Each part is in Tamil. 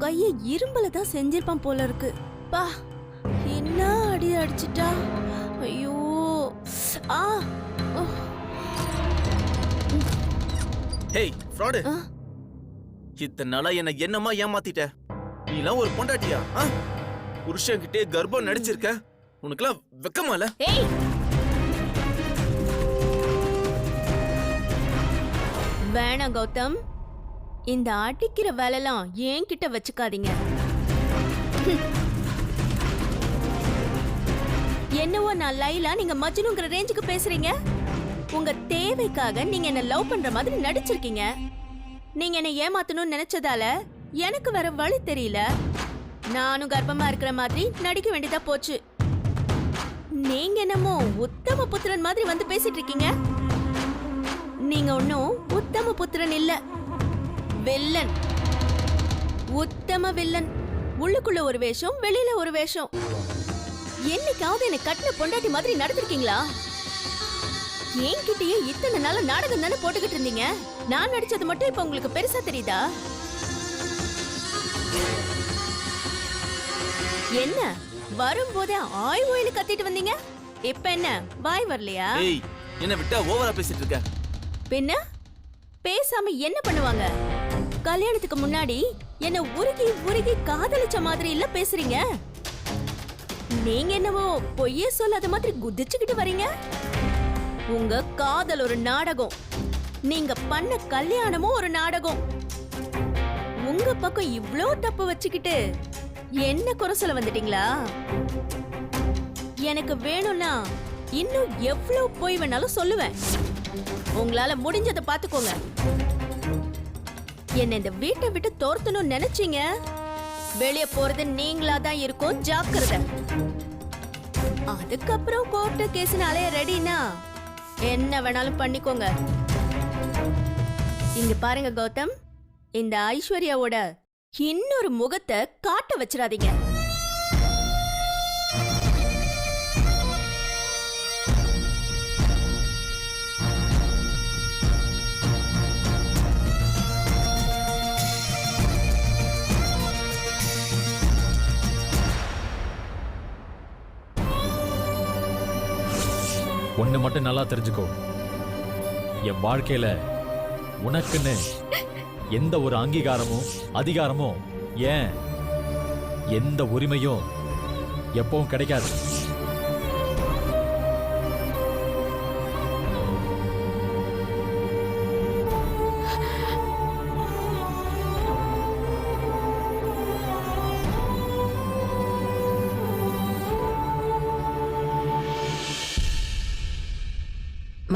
கைய இரும்புல தான் செஞ்சிருப்பான் போல இருக்கு. பா, என்ன அடி அடிச்சிட்டா! ஐயோ! ஆ! ஹேய் ஃப்ராடு, இத்தனை நாளா என்ன என்னமா ஏமாத்திட்ட? நீலாம் ஒரு பொண்டாட்டியா? புருஷன்கிட்டே கர்ப்பம் நடிச்சிருக்க, உனக்குலாம் வெக்கமா இல்ல? ஏய், வேணாம் கௌதம், இந்த அடிக்கிற வேலைலாம் ஏன் கிட்ட வச்சுக்காதீங்க. என்னவோ நான் லைலா, நீங்க மஜ்னுங்கிற ரேஞ்சுக்கு பேசுறீங்க. உங்க தேவைக்காக நீங்க என்ன லவ் பண்ற மாதிரி நடிச்சிருக்கீங்க. நீங்க என்ன ஏமாத்தணும்னு நினைச்சதால எனக்கு வேற வழி தெரியல. நானும் கர்ப்பமா இருக்கிற மாதிரி நடிக்க வேண்டியதா போச்சு. நீங்க என்னமோ உத்தம புத்திரன் மாதிரி வந்து பேசிட்டு இருக்கீங்க. நீங்க ஒன்னும் உத்தம புத்திரன் இல்ல, வில்லன். உத்தம வில்லன். உள்ளுக்குள்ள ஒரு வேஷம், வெளியில ஒரு வேஷம். என்னைக்காவது என்ன கட்டின பொண்டாட்டி மாதிரி நடந்திருக்கீங்களா? என்கிட்டயே இத்தனை நாள நாடகம் தானே போட்டுக்கிட்டு இருந்தீங்க. நான் நடிச்சது மட்டும் இப்ப உங்களுக்கு பெருசா தெரியுதா? என்ன வரும்போதே ஆய் ஓயில கத்திட்டு வந்தீங்க, இப்ப என்ன வாய் வரலையா? ஏய், என்ன விட்டா ஓவரா பேசிட்டு இருக்க. பின்ன பேசாம என்ன பண்ணுவாங்க? கல்யாணத்துக்கு முன்னாடி என்ன உருகி உருகி காதலிச்ச மாதிரி இல்ல பேசுறீங்க. நீங்க என்னவோ பொய்யே சொல்லாத மாதிரி குதிச்சுக்கிட்டு வரீங்க. உங்க காதல் ஒரு நாடகம், நீங்க பண்ண கல்யாணமும் ஒரு நாடகம். உங்க பக்கம் இவ்ளோ தப்பு வச்சுக்கிட்டு என்ன குறை சொல்ல வந்துட்டீங்களா? எனக்கு வேணும்னா இன்னும் எவ்வளவு பொய் வேணாலும் சொல்லுவேன். உங்களால முடிஞ்சதை பாத்துக்கோங்க. என்ன இந்த வீட்டை விட்டு தோர்த்தணும்னு நினைச்சீங்க, வெளிய போறது நீங்களா தான் இருக்கும், ஜாக்கிரதை. அதுக்கப்புறம் கோர்ட்டு கேஸ்னு அலைய ரெடினா என்ன வேணாலும் பண்ணிக்கோங்க. இங்க பாருங்க கௌதம், இந்த ஐஸ்வர்யாவோட இன்னொரு முகத்தை காட்ட வச்சிடாதீங்க. ஒண்ணு மட்டும் நல்லா தெரிஞ்சுக்கோ, என் வாழ்க்கையில உனக்குன்னு எந்த ஒரு அங்கீகாரமும் அதிகாரமும் ஏன் எந்த உரிமையும் எப்பவும் கிடைக்காது.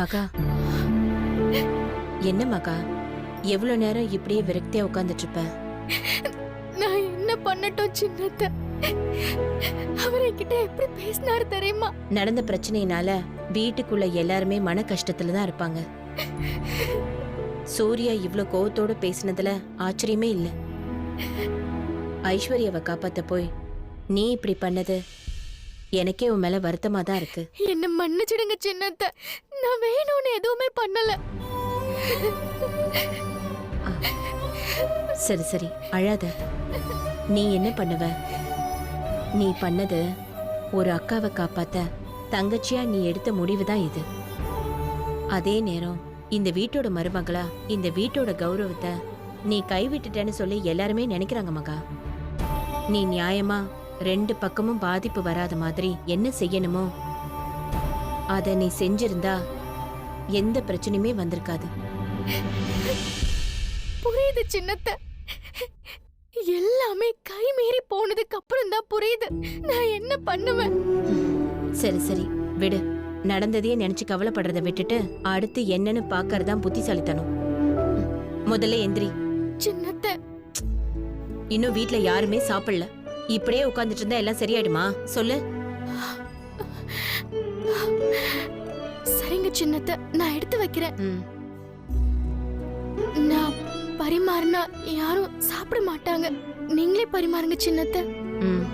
மகா, என்ன மகா, எவ்வளவு நேரம் இப்படியே விரக்தியா உட்கார்ந்துட்டு இருப்ப? நான் என்ன பண்ணட்டும் சின்னத்த? அவர் என்கிட்ட எப்படி பேசினாரு தெரியுமா? நடந்த பிரச்சனையினால வீட்டுக்குள்ள எல்லாருமே மன கஷ்டத்துல தான் இருப்பாங்க. சூர்யா இவ்ளோ கோவத்தோட பேசினதுல ஆச்சரியமே இல்ல. ஐஸ்வர்யாவை காப்பாத்த போய் நீ இப்படி பண்ணது எனக்கே உன் மேல வருத்தமா தான் இருக்கு. என்ன மன்னிச்சிடுங்க சின்னத்த, நான் வேணும்னு எதுவுமே பண்ணல. சரி சரி, அழாத. நீ என்ன பண்ணுவ? நீ பண்ணது ஒரு அக்காவை காப்பாத்த தங்கச்சியா நீ எடுத்த முடிவு தான் இது. அதே நேரம் இந்த வீட்டோட மருமகளா இந்த வீட்டோட கௌரவத்தை நீ கைவிட்டுட்டேன்னு சொல்லி எல்லாருமே நினைக்கிறாங்க மகா. நீ நியாயமா ரெண்டு பக்கமும் பாதிப்பு வராத மாதிரி என்ன செய்யணுமோ அத நீ செஞ்சிருந்தா எந்த பிரச்சனையுமே வந்திருக்காது. புரியுது சின்னத்த, எல்லாமே கை மீறி போனதுக்கு அப்புறம் தான் புரியுது நான் என்ன பண்ணுவேன். சரி சரி விடு. நடந்ததையே நினைச்சு கவலைப்படுறத விட்டுட்டு அடுத்து என்னன்னு பாக்கறதுதான் புத்திசாலித்தனம். முதல்ல எந்திரி. சின்னத்த, இன்னும் வீட்ல யாருமே சாப்பிடல. இப்படியே உட்கார்ந்துட்டு இருந்தா எல்லாம் சரியாயிடுமா? சொல்லு. சரிங்க சின்னத்த, நான் எடுத்து வைக்கிறேன். ம். நான் பரிமாறினா யாரும் சாப்பிட மாட்டாங்க. நீங்களே பரிமாறுங்க சின்னத்த. ம்.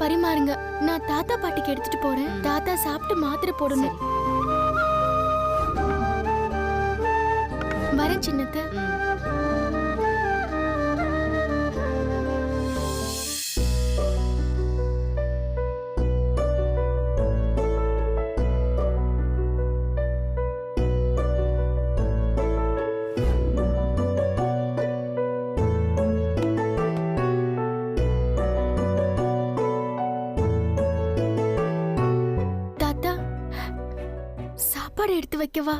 பரிமாறுங்க. நான் தாத்தா பாட்டிக்கு எடுத்துட்டு போறேன். தாத்தா சாப்பிட்டு மாத்திரை போடணும். வரேன் சின்னத்தை. தாத்தா, சாப்பாடு எடுத்து வைக்கவா?